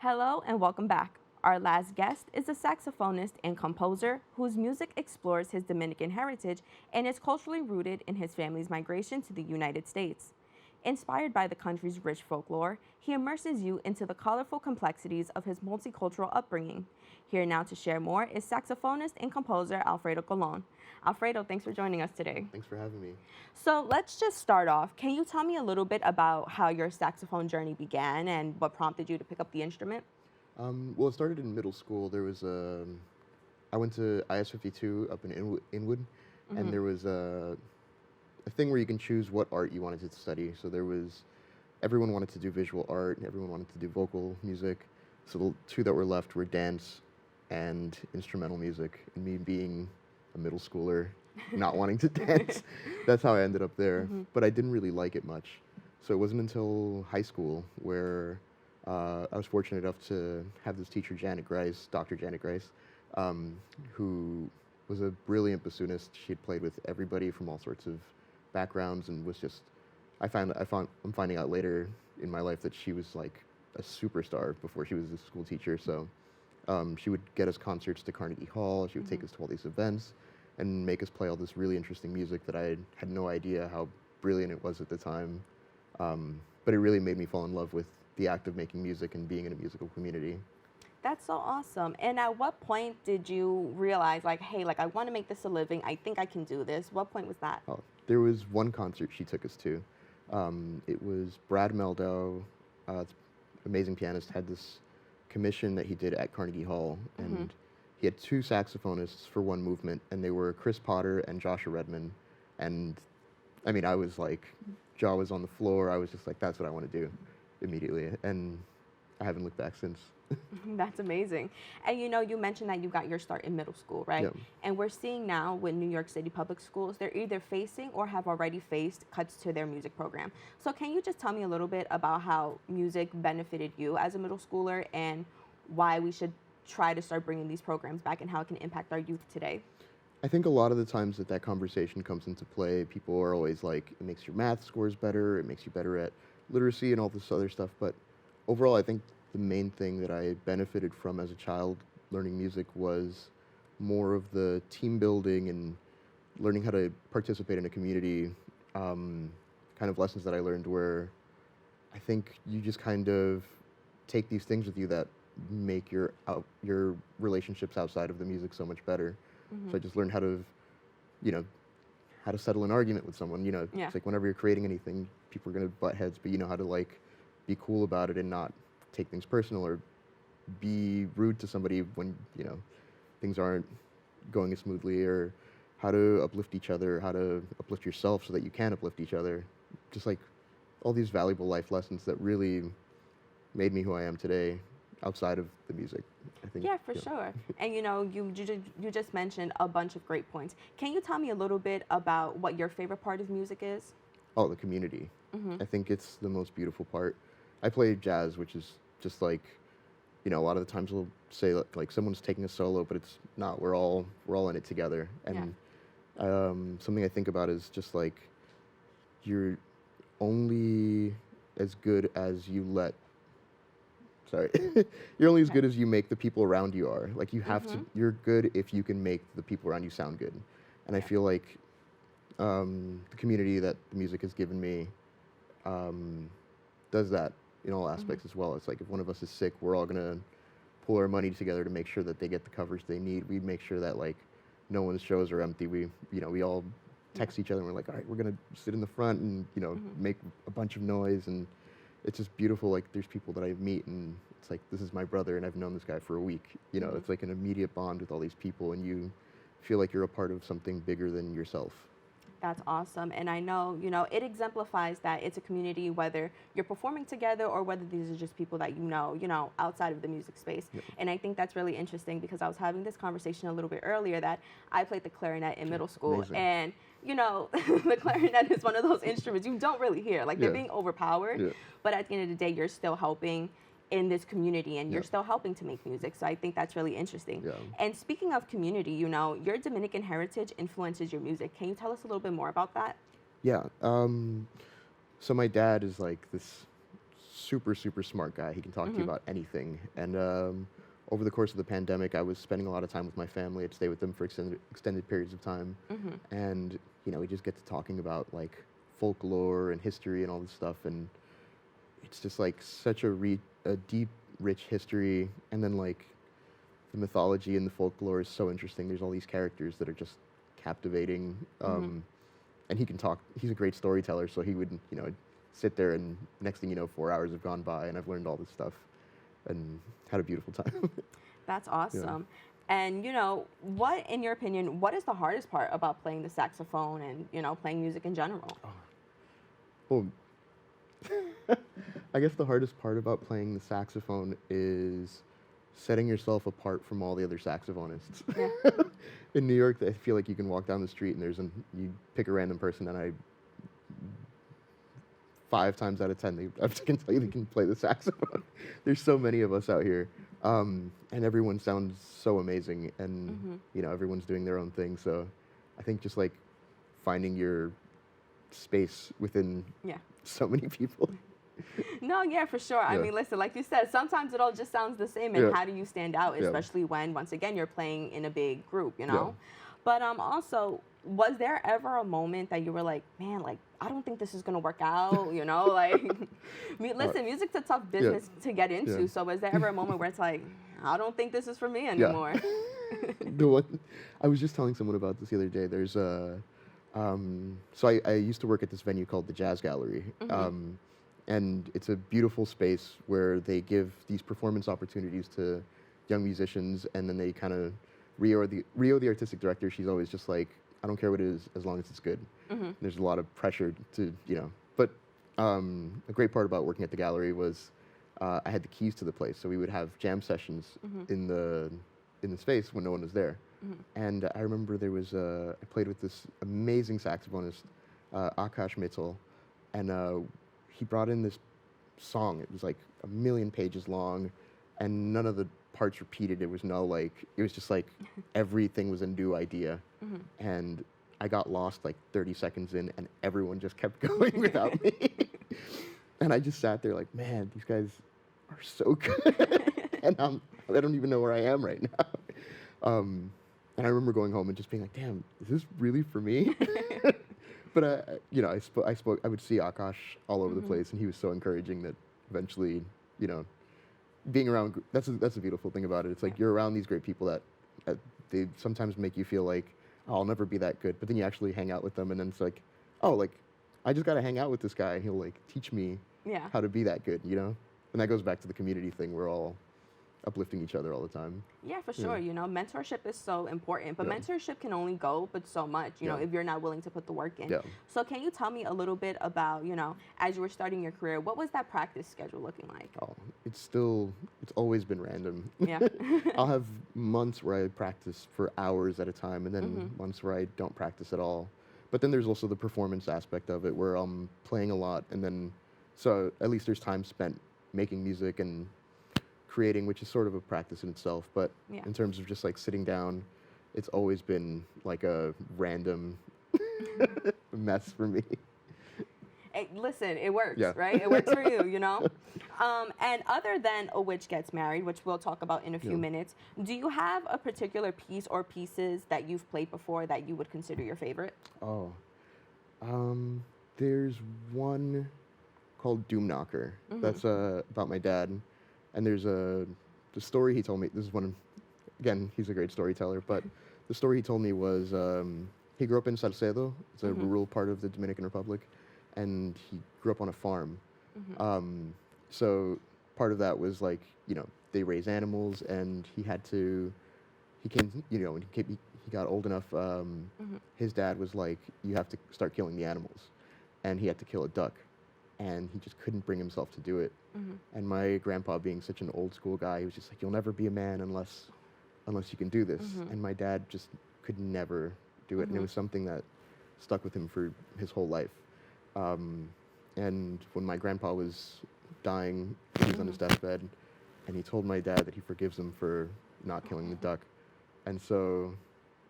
Hello and welcome back. Our last guest is a saxophonist and composer whose music explores his Dominican heritage and is culturally rooted in his family's migration to the United States. Inspired by the country's rich folklore, he immerses you into the colorful complexities of his multicultural upbringing. Here now to share more is saxophonist and composer Alfredo Colón. Alfredo, thanks for joining us today. Thanks for having me. So let's just start off. Can you tell me a little bit about how your saxophone journey began and what prompted you to pick up the instrument? Well, it started in middle school. I went to IS-52 up in Inwood, and there was a thing where you can choose what art you wanted to study. So everyone wanted to do visual art, and everyone wanted to do vocal music. So the two that were left were dance and instrumental music. And me being a middle schooler, not wanting to dance, that's how I ended up there. But I didn't really like it much. So it wasn't until high school where I was fortunate enough to have this teacher, Dr. Janet Grice, who was a brilliant bassoonist. She had played with everybody from all sorts of backgrounds and was just, I'm finding out later in my life that she was like a superstar before she was a school teacher. So she would get us concerts to Carnegie Hall. She would take us to all these events and make us play all this really interesting music that I had no idea how brilliant it was at the time. But it really made me fall in love with the act of making music and being in a musical community. That's so awesome. And at what point did you realize, like, hey, like, I want to make this a living. I think I can do this. What point was that? Oh, there was one concert she took us to. It was Brad Meldow, amazing pianist, had this commission that he did at Carnegie Hall. And he had two saxophonists for one movement, and they were Chris Potter and Joshua Redman. And I mean, I was like, jaw was on the floor. I was just like, that's what I want to do immediately. And I haven't looked back since. That's amazing. And you mentioned that you got your start in middle school, right? Yeah. And we're seeing now with New York City public schools, they're either facing or have already faced cuts to their music program. So can you just tell me a little bit about how music benefited you as a middle schooler and why we should try to start bringing these programs back and how it can impact our youth today? I think a lot of the times that conversation comes into play, people are always like, it makes your math scores better, it makes you better at literacy and all this other stuff. But overall, I think the main thing that I benefited from as a child learning music was more of the team building and learning how to participate in a community, kind of lessons that I learned where I think you just kind of take these things with you that make your relationships outside of the music so much better. So I just learned how to settle an argument with someone. It's like whenever you're creating anything, people are going to butt heads, but you know how to like be cool about it and not take things personal or be rude to somebody when things aren't going as smoothly, or how to uplift each other, how to uplift yourself so that you can uplift each other. Just like all these valuable life lessons that really made me who I am today outside of the music, I think. Yeah, for sure. And you just mentioned a bunch of great points. Can you tell me a little bit about what your favorite part of music is? Oh, the community. I think it's the most beautiful part. I play jazz, which is just like, a lot of the times we'll say like someone's taking a solo, but it's not. We're all in it together. And something I think about is just like you're only as good as you let. Sorry, you're only as good as you make the people around you are. Like you have to. You're good if you can make the people around you sound good. And I feel like the community that the music has given me does that in all aspects as well. It's like if one of us is sick, we're all gonna pull our money together to make sure that they get the coverage they need. We make sure that like no one's shows are empty. We all text each other and we're like, all right, we're gonna sit in the front and make a bunch of noise, and it's just beautiful. Like there's people that I meet and it's like, this is my brother and I've known this guy for a week. It's like an immediate bond with all these people and you feel like you're a part of something bigger than yourself. That's awesome. And I know, it exemplifies that it's a community, whether you're performing together or whether these are just people that outside of the music space. Yep. And I think that's really interesting because I was having this conversation a little bit earlier that I played the clarinet in middle school. Amazing. And, the clarinet is one of those instruments you don't really hear. Like they're being overpowered. But at the end of the day, you're still helping in this community and you're still helping to make music. So I think that's really interesting. Yeah. And speaking of community, your Dominican heritage influences your music. Can you tell us a little bit more about that? Yeah. So my dad is like this super, super smart guy. He can talk to you about anything. And over the course of the pandemic, I was spending a lot of time with my family. I'd stay with them for extended periods of time. And, you know, we just get to talking about, like, folklore and history and all this stuff. And it's just, like, such a deep, rich history. And then, like, the mythology and the folklore is so interesting. There's all these characters that are just captivating. And he can talk. He's a great storyteller, so he would, you know, sit there and next thing you know, 4 hours have gone by and I've learned all this stuff and had a beautiful time. That's awesome. And, you know, what, in your opinion, what is the hardest part about playing the saxophone and, you know, playing music in general? Well, I guess the hardest part about playing the saxophone is setting yourself apart from all the other saxophonists. Yeah. In New York, I feel like you can walk down the street and you pick a random person and 5 times out of 10, I can tell you they can play the saxophone. There's so many of us out here, and everyone sounds so amazing, and you know, everyone's doing their own thing. So I think just like finding your space within so many people. No, yeah, for sure. I mean, listen, like you said, sometimes it all just sounds the same, and how do you stand out, especially when, once again, you're playing in a big group, you know? But also, was there ever a moment that you were like, man, like, I don't think this is going to work out, you know? Like, listen, music's a tough business to get into, so was there ever a moment where it's like, I don't think this is for me anymore? I was just telling someone about this the other day. There's so I used to work at this venue called the Jazz Gallery. And it's a beautiful space where they give these performance opportunities to young musicians, and then they kind of Rio, the artistic director, she's always just like, I don't care what it is as long as it's good. There's a lot of pressure to, you know, but a great part about working at the gallery was I had the keys to the place, so we would have jam sessions in the space when no one was there. And I remember there was I played with this amazing saxophonist, Akash Mittal, and he brought in this song. It was like 1 million pages long, and none of the parts repeated. It was it was just like everything was a new idea. And I got lost like 30 seconds in, and everyone just kept going without me. And I just sat there like, man, these guys are so good. And I don't even know where I am right now. And I remember going home and just being like, damn, is this really for me? But you know, I would see Akash all over the place, and he was so encouraging that eventually, you know, being around, that's a beautiful thing about it. It's like you're around these great people that they sometimes make you feel like, oh, I'll never be that good. But then you actually hang out with them, and then it's like, oh, like I just got to hang out with this guy, and he'll like teach me how to be that good, you know? And that goes back to the community thing. We're all uplifting each other all the time. Yeah, for sure. You know, mentorship is so important, but mentorship can only go but so much, you know, if you're not willing to put the work in. So can you tell me a little bit about, you know, as you were starting your career, what was that practice schedule looking like? Oh, it's always been random. Yeah. I'll have months where I practice for hours at a time, and then months where I don't practice at all. But then there's also the performance aspect of it where I'm playing a lot, and then, so at least there's time spent making music and creating, which is sort of a practice in itself. But in terms of just like sitting down, it's always been like a random mess for me. Hey, listen, it works, right? It works for you, you know? And other than A Witch Gets Married, which we'll talk about in a few minutes, do you have a particular piece or pieces that you've played before that you would consider your favorite? Oh, there's one called Doom Knocker. That's about my dad. And there's the story he told me, this is again, he's a great storyteller, but the story he told me was he grew up in Salcedo. It's a rural part of the Dominican Republic, and he grew up on a farm. So part of that was like, you know, they raise animals, and he came, you know, when he got old enough, his dad was like, you have to start killing the animals, and he had to kill a duck. And he just couldn't bring himself to do it. And my grandpa, being such an old school guy, he was just like, you'll never be a man unless you can do this. And my dad just could never do it. And it was something that stuck with him for his whole life. And when my grandpa was dying, he was on his deathbed, and he told my dad that he forgives him for not killing the duck. And so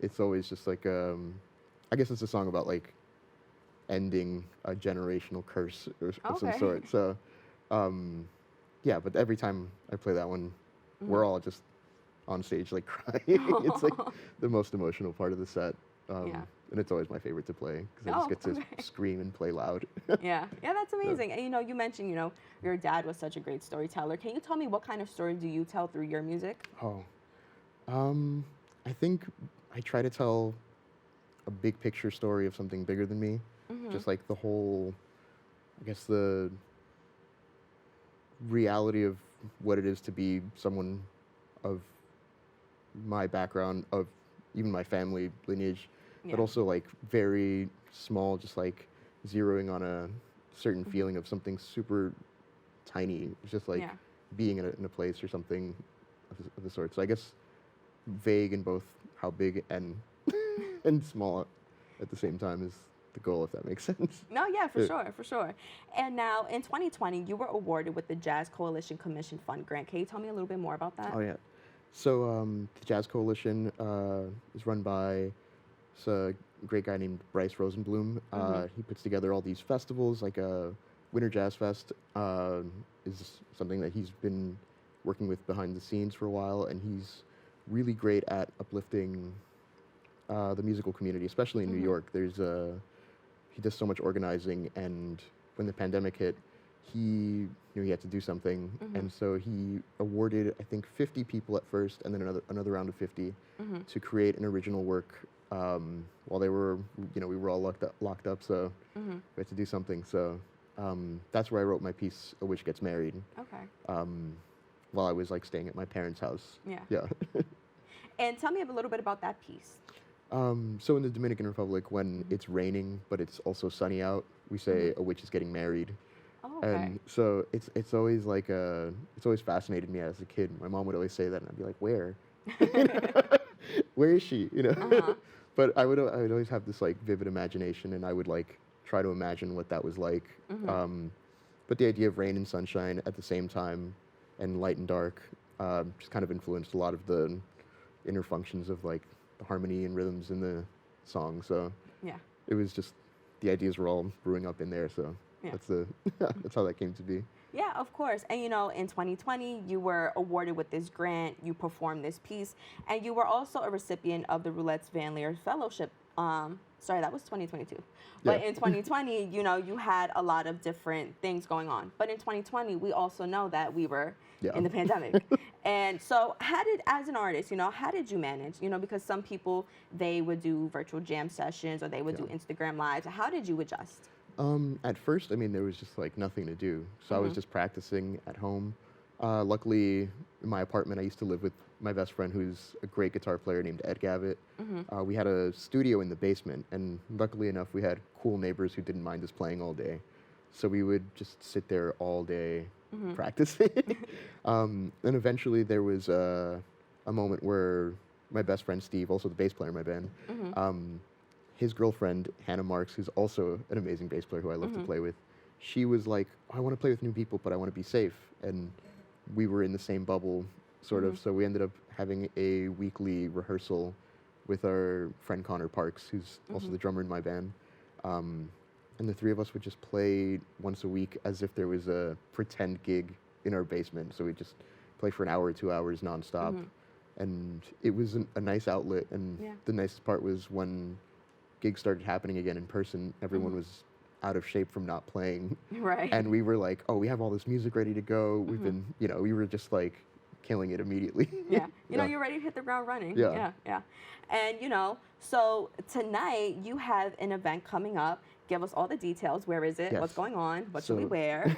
it's always just like, I guess it's a song about like ending a generational curse or some sort. So Um, yeah, but every time I play that one, we're all just on stage like crying. It's like the most emotional part of the set. Yeah. And it's always my favorite to play because I just Oh, get to okay. scream and play loud. Yeah. Yeah, that's Yeah. amazing. And you mentioned, your dad was such a great storyteller. Can you tell me what kind of story do you tell through your music? Oh, um, I think I try to tell a big picture story of something bigger than me. Mm-hmm. Just like the whole, I guess, the reality of what it is to be someone of my background, of even my family lineage, but Yeah. also like very small, just like zeroing on a certain Mm-hmm. feeling of something super tiny, just like Yeah. being in a place or something of the sort. So I guess vague in both how big and and small at the same time is the goal, if that makes sense. No, yeah, for Yeah. sure, for sure. And now in 2020, you were awarded with the Jazz Coalition Commission Fund grant. Can you tell me a little bit more about that? Oh yeah. So the Jazz Coalition is run by a great guy named Bryce Rosenblum. Mm-hmm. He puts together all these festivals, like Winter Jazz Fest is something that he's been working with behind the scenes for a while, and he's really great at uplifting the musical community, especially in New Mm-hmm. York. He does so much organizing, and when the pandemic hit, he knew he had to do something, Mm-hmm. and so he awarded, I think, 50 people at first, and then another round of 50 Mm-hmm. to create an original work. While they were, we were all locked up, so Mm-hmm. we had to do something. So that's where I wrote my piece, "A Witch Gets Married," Okay. um, while I was like staying at my parents' house. Yeah. Yeah. And tell me a little bit about that piece. So in the Dominican Republic, when it's raining but it's also sunny out, we say a witch is getting married. Oh, okay. And so it's always like it's always fascinated me as a kid. My mom would always say that, and I'd be like, "Where? Where is she?" Uh-huh. But I would always have this like vivid imagination, and I would like try to imagine what that was like. But the idea of rain and sunshine at the same time, and light and dark, just kind of influenced a lot of the inner functions of like the harmony and rhythms in the song. So Yeah. it was just the ideas were all brewing up in there. So Yeah. that's the that's how that came to be. Yeah, of course. And in 2020, you were awarded with this grant, you performed this piece, and you were also a recipient of the Roulette's Van Leer Fellowship. Sorry, that was 2022. But Yeah. in 2020, you had a lot of different things going on. But in 2020, we also know that we were Yeah. in the pandemic. And so as an artist, how did you manage? Because some people, they would do virtual jam sessions or they would do Yeah. Instagram lives. How did you adjust? At first, I mean, there was just like nothing to do, so I was just practicing at home. Luckily, in my apartment, I used to live with my best friend, who's a great guitar player named Ed Gavitt. We had a studio in the basement, and luckily enough, we had cool neighbors who didn't mind us playing all day. So we would just sit there all day practicing. Then eventually, there was a moment where my best friend Steve, also the bass player in my band, his girlfriend, Hannah Marks, who's also an amazing bass player who I love to play with, she was like, "Oh, I want to play with new people, but I want to be safe." And we were in the same bubble, sort of. So we ended up having a weekly rehearsal with our friend Connor Parks, who's also the drummer in my band. And the three of us would just play once a week as if there was a pretend gig in our basement. So we'd just play for an hour or 2 hours nonstop. And it was a nice outlet. And Yeah. the nicest part was when gigs started happening again in person, everyone was out of shape from not playing. Right. And we were like, "Oh, we have all this music ready to go." We've been, we were just like killing it immediately. Yeah. Yeah. You're ready to hit the ground running. Yeah. Yeah. Yeah. And, so tonight you have an event coming up. Give us all the details. Where is it? Yes. What's going on? What should we So- wear?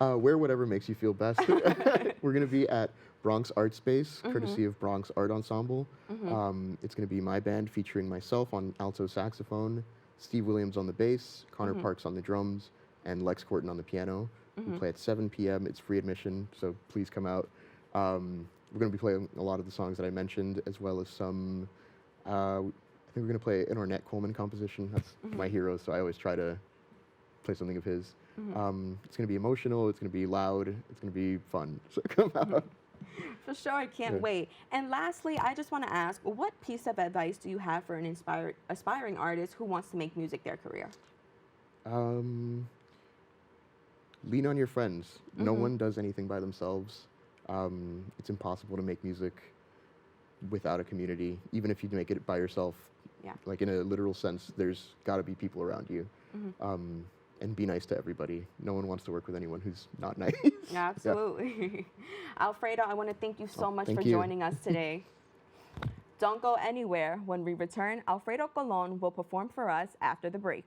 Wear whatever makes you feel best. We're going to be at Bronx Art Space, courtesy of Bronx Art Ensemble. It's going to be my band featuring myself on alto saxophone, Steve Williams on the bass, Connor Parks on the drums, and Lex Corton on the piano. We play at 7 p.m. It's free admission, so please come out. We're going to be playing a lot of the songs that I mentioned, as well as some, I think we're going to play an Ornette Coleman composition. That's my hero, so I always try to play something of his. It's going to be emotional, it's going to be loud, it's going to be fun. So come out. For sure. I can't Yeah. wait. And lastly, I just want to ask, what piece of advice do you have for an aspiring artist who wants to make music their career? lean on your friends. No one does anything by themselves. It's impossible to make music without a community. Even if you make it by yourself, Yeah. like in a literal sense, there's got to be people around you. And be nice to everybody. No one wants to work with anyone who's not nice. Absolutely. Alfredo, I want to thank you so much thank for you. joining us today. Don't go anywhere. When we return, Alfredo Colón will perform for us after the break.